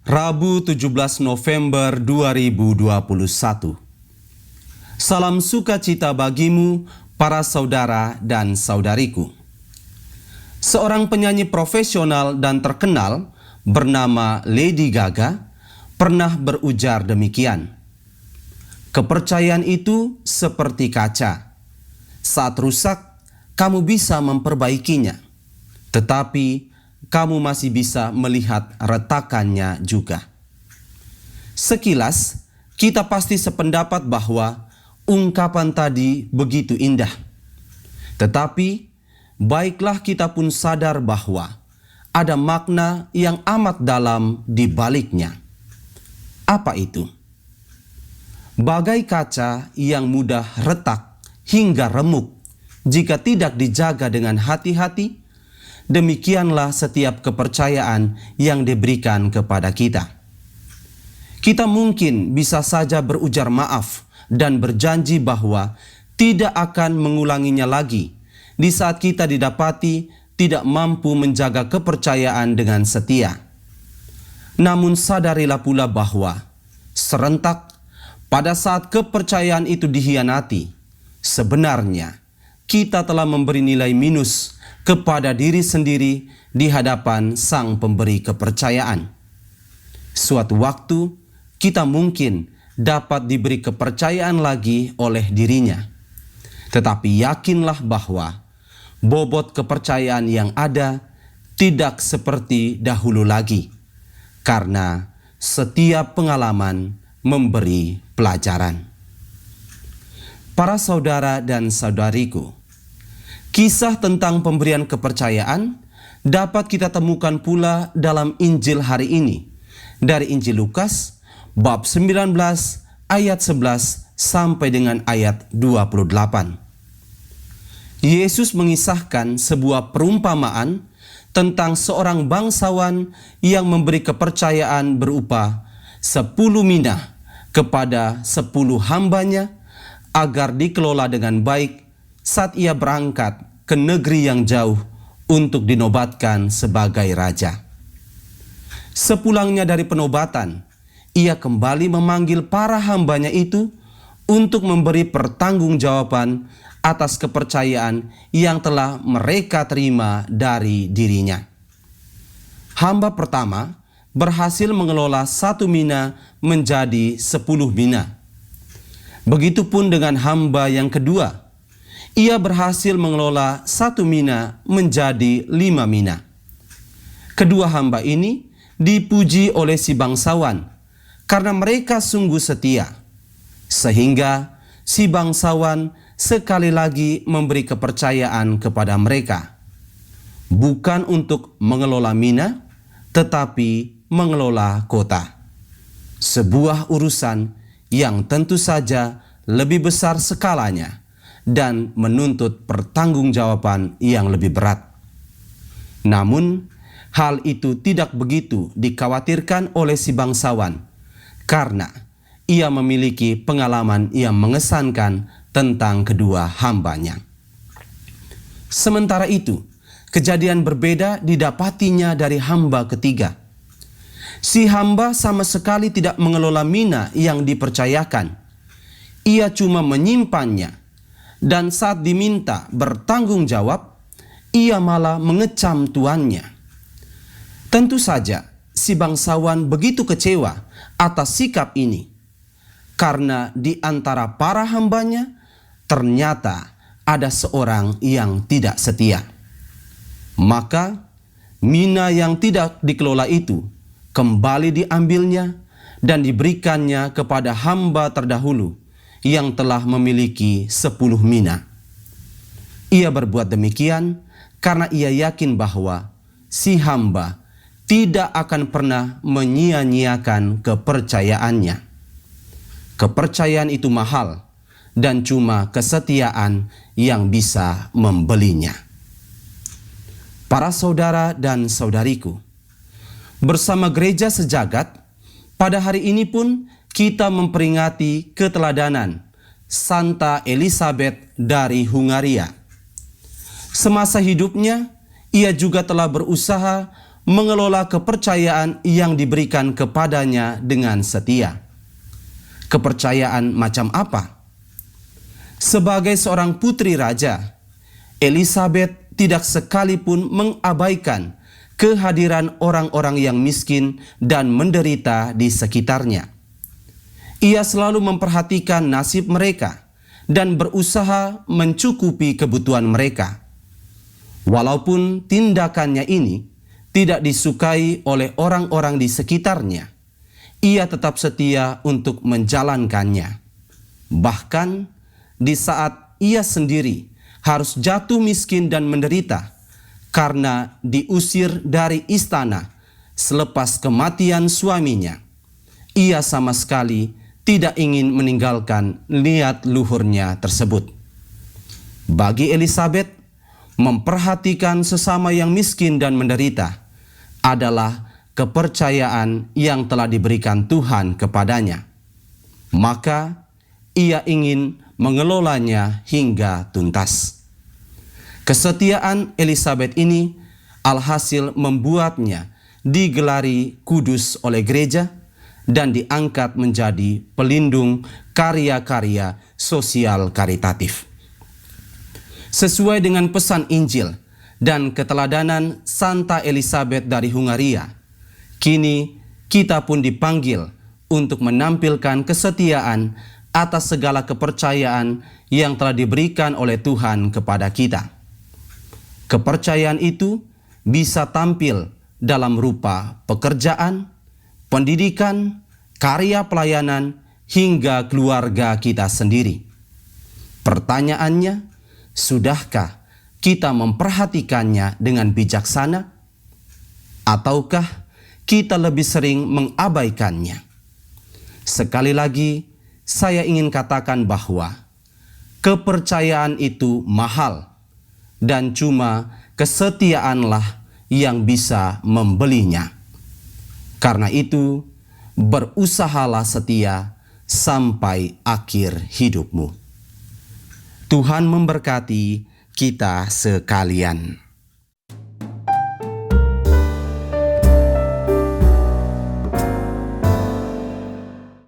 Rabu 17 November 2021. Salam sukacita bagimu, para saudara dan saudariku. Seorang penyanyi profesional dan terkenal bernama Lady Gaga pernah berujar demikian. Kepercayaan itu seperti kaca. Saat rusak, kamu bisa memperbaikinya, tetapi kamu masih bisa melihat retakannya juga. Sekilas, kita pasti sependapat bahwa ungkapan tadi begitu indah. Tetapi, baiklah kita pun sadar bahwa ada makna yang amat dalam di baliknya. Apa itu? Bagai kaca yang mudah retak hingga remuk jika tidak dijaga dengan hati-hati, demikianlah setiap kepercayaan yang diberikan kepada kita. Kita mungkin bisa saja berujar maaf dan berjanji bahwa tidak akan mengulanginya lagi di saat kita didapati tidak mampu menjaga kepercayaan dengan setia. Namun sadarilah pula bahwa serentak pada saat kepercayaan itu dikhianati, sebenarnya kita telah memberi nilai minus kepada diri sendiri di hadapan Sang Pemberi kepercayaan. Suatu waktu kita mungkin dapat diberi kepercayaan lagi oleh dirinya. Tetapi yakinlah bahwa bobot kepercayaan yang ada tidak seperti dahulu lagi, karena setiap pengalaman memberi pelajaran. Para saudara dan saudariku, kisah tentang pemberian kepercayaan dapat kita temukan pula dalam Injil hari ini, dari Injil Lukas bab 19 ayat 11 sampai dengan ayat 28. Yesus mengisahkan sebuah perumpamaan tentang seorang bangsawan yang memberi kepercayaan berupa 10 mina kepada 10 hambanya agar dikelola dengan baik saat ia berangkat ke negeri yang jauh untuk dinobatkan sebagai raja. Sepulangnya dari penobatan, ia kembali memanggil para hambanya itu untuk memberi pertanggungjawaban atas kepercayaan yang telah mereka terima dari dirinya. Hamba pertama berhasil mengelola 1 mina menjadi 10 mina. Begitupun dengan hamba yang kedua, ia berhasil mengelola 1 mina menjadi 5 mina. Kedua hamba ini dipuji oleh si bangsawan karena mereka sungguh setia, sehingga si bangsawan sekali lagi memberi kepercayaan kepada mereka, bukan untuk mengelola mina, tetapi mengelola kota. Sebuah urusan yang tentu saja lebih besar skalanya dan menuntut pertanggungjawaban yang lebih berat. Namun, hal itu tidak begitu dikhawatirkan oleh si bangsawan, karena ia memiliki pengalaman yang mengesankan tentang kedua hambanya. Sementara itu, kejadian berbeda didapatinya dari hamba ketiga. Si hamba sama sekali tidak mengelola mina yang dipercayakan. Ia cuma menyimpannya, dan saat diminta bertanggung jawab, ia malah mengecam tuannya. Tentu saja si bangsawan begitu kecewa atas sikap ini, karena di antara para hambanya ternyata ada seorang yang tidak setia. Maka mina yang tidak dikelola itu kembali diambilnya dan diberikannya kepada hamba terdahulu yang telah memiliki 10 mina. Ia berbuat demikian karena ia yakin bahwa si hamba tidak akan pernah menyia-nyiakan kepercayaannya. Kepercayaan itu mahal, dan cuma kesetiaan yang bisa membelinya. Para saudara dan saudariku, bersama gereja sejagat, pada hari ini pun kita memperingati keteladanan Santa Elizabeth dari Hungaria. Semasa hidupnya, ia juga telah berusaha mengelola kepercayaan yang diberikan kepadanya dengan setia. Kepercayaan macam apa? Sebagai seorang putri raja, Elizabeth tidak sekalipun mengabaikan kehadiran orang-orang yang miskin dan menderita di sekitarnya. Ia selalu memperhatikan nasib mereka dan berusaha mencukupi kebutuhan mereka. Walaupun tindakannya ini tidak disukai oleh orang-orang di sekitarnya, ia tetap setia untuk menjalankannya. Bahkan di saat ia sendiri harus jatuh miskin dan menderita karena diusir dari istana selepas kematian suaminya, ia sama sekali tidak ingin meninggalkan niat luhurnya tersebut. Bagi Elizabeth, memperhatikan sesama yang miskin dan menderita adalah kepercayaan yang telah diberikan Tuhan kepadanya. Maka ia ingin mengelolanya hingga tuntas. Kesetiaan Elizabeth ini alhasil membuatnya digelari kudus oleh gereja dan diangkat menjadi pelindung karya-karya sosial karitatif. Sesuai dengan pesan Injil dan keteladanan Santa Elizabeth dari Hungaria, kini kita pun dipanggil untuk menampilkan kesetiaan atas segala kepercayaan yang telah diberikan oleh Tuhan kepada kita. Kepercayaan itu bisa tampil dalam rupa pekerjaan, pendidikan, karya pelayanan, hingga keluarga kita sendiri. Pertanyaannya, sudahkah kita memperhatikannya dengan bijaksana? Ataukah kita lebih sering mengabaikannya? Sekali lagi, saya ingin katakan bahwa kepercayaan itu mahal dan cuma kesetiaanlah yang bisa membelinya. Karena itu, berusahalah setia sampai akhir hidupmu. Tuhan memberkati kita sekalian.